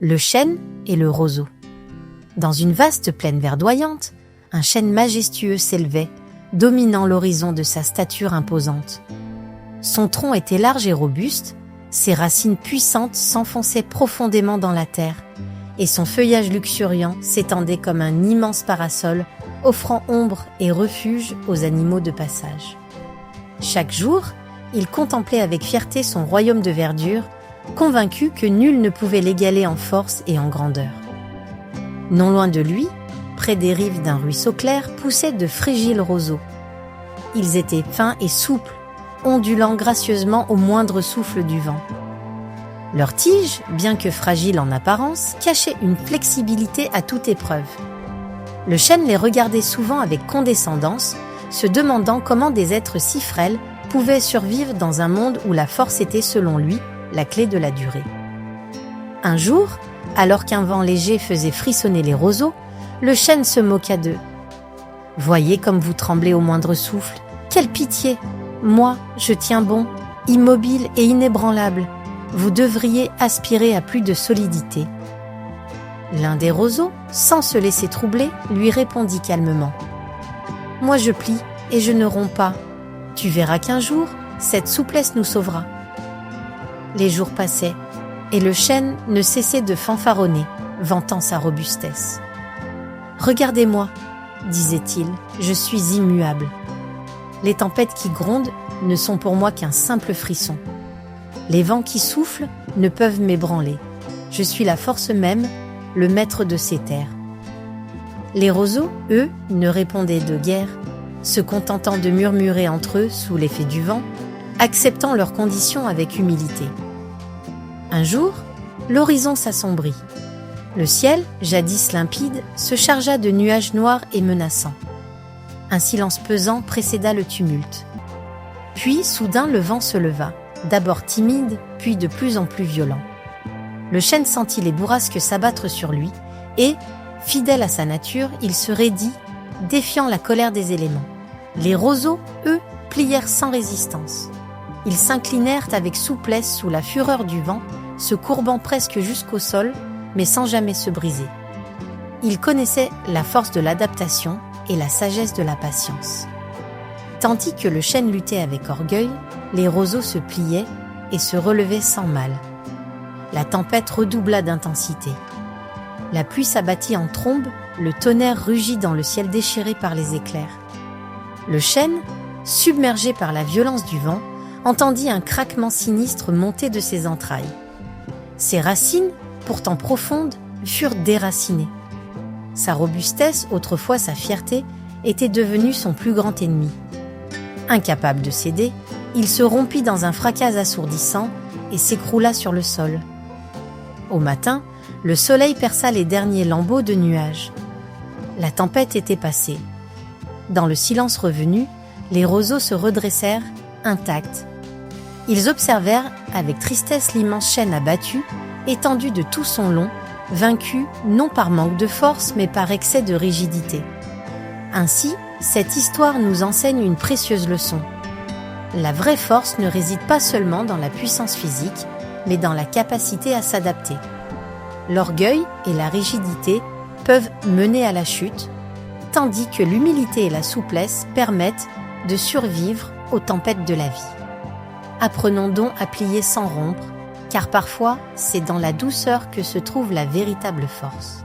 Le chêne et le roseau. Dans une vaste plaine verdoyante, un chêne majestueux s'élevait, dominant l'horizon de sa stature imposante. Son tronc était large et robuste, ses racines puissantes s'enfonçaient profondément dans la terre, et son feuillage luxuriant s'étendait comme un immense parasol, offrant ombre et refuge aux animaux de passage. Chaque jour, il contemplait avec fierté son royaume de verdure, convaincu que nul ne pouvait l'égaler en force et en grandeur. Non loin de lui, près des rives d'un ruisseau clair, poussaient de fragiles roseaux. Ils étaient fins et souples, ondulant gracieusement au moindre souffle du vent. Leurs tiges, bien que fragiles en apparence, cachaient une flexibilité à toute épreuve. Le chêne les regardait souvent avec condescendance, se demandant comment des êtres si frêles pouvaient survivre dans un monde où la force était, selon lui, la clé de la durée. Un jour, alors qu'un vent léger faisait frissonner les roseaux, le chêne se moqua d'eux. « Voyez comme vous tremblez au moindre souffle. Quelle pitié! Moi, je tiens bon, immobile et inébranlable. Vous devriez aspirer à plus de solidité. » L'un des roseaux, sans se laisser troubler, lui répondit calmement. « Moi je plie et je ne romps pas. Tu verras qu'un jour, cette souplesse nous sauvera. » Les jours passaient, et le chêne ne cessait de fanfaronner, vantant sa robustesse. « Regardez-moi, disait-il, je suis immuable. Les tempêtes qui grondent ne sont pour moi qu'un simple frisson. Les vents qui soufflent ne peuvent m'ébranler. Je suis la force même, le maître de ces terres. » Les roseaux, eux, ne répondaient de guère, se contentant de murmurer entre eux sous l'effet du vent, acceptant leurs conditions avec humilité. Un jour, l'horizon s'assombrit. Le ciel, jadis limpide, se chargea de nuages noirs et menaçants. Un silence pesant précéda le tumulte. Puis, soudain, le vent se leva, d'abord timide, puis de plus en plus violent. Le chêne sentit les bourrasques s'abattre sur lui et, fidèle à sa nature, il se raidit, défiant la colère des éléments. Les roseaux, eux, plièrent sans résistance. Ils s'inclinèrent avec souplesse sous la fureur du vent, se courbant presque jusqu'au sol, mais sans jamais se briser. Ils connaissaient la force de l'adaptation et la sagesse de la patience. Tandis que le chêne luttait avec orgueil, les roseaux se pliaient et se relevaient sans mal. La tempête redoubla d'intensité. La pluie s'abattit en trombe, le tonnerre rugit dans le ciel déchiré par les éclairs. Le chêne, submergé par la violence du vent, entendit un craquement sinistre monter de ses entrailles. Ses racines, pourtant profondes, furent déracinées. Sa robustesse, autrefois sa fierté, était devenue son plus grand ennemi. Incapable de céder, il se rompit dans un fracas assourdissant et s'écroula sur le sol. Au matin, le soleil perça les derniers lambeaux de nuages. La tempête était passée. Dans le silence revenu, les roseaux se redressèrent, intacts. Ils observèrent avec tristesse l'immense chêne abattu, étendu de tout son long, vaincu non par manque de force mais par excès de rigidité. Ainsi, cette histoire nous enseigne une précieuse leçon. La vraie force ne réside pas seulement dans la puissance physique, mais dans la capacité à s'adapter. L'orgueil et la rigidité peuvent mener à la chute, tandis que l'humilité et la souplesse permettent de survivre aux tempêtes de la vie. Apprenons donc à plier sans rompre, car parfois c'est dans la douceur que se trouve la véritable force.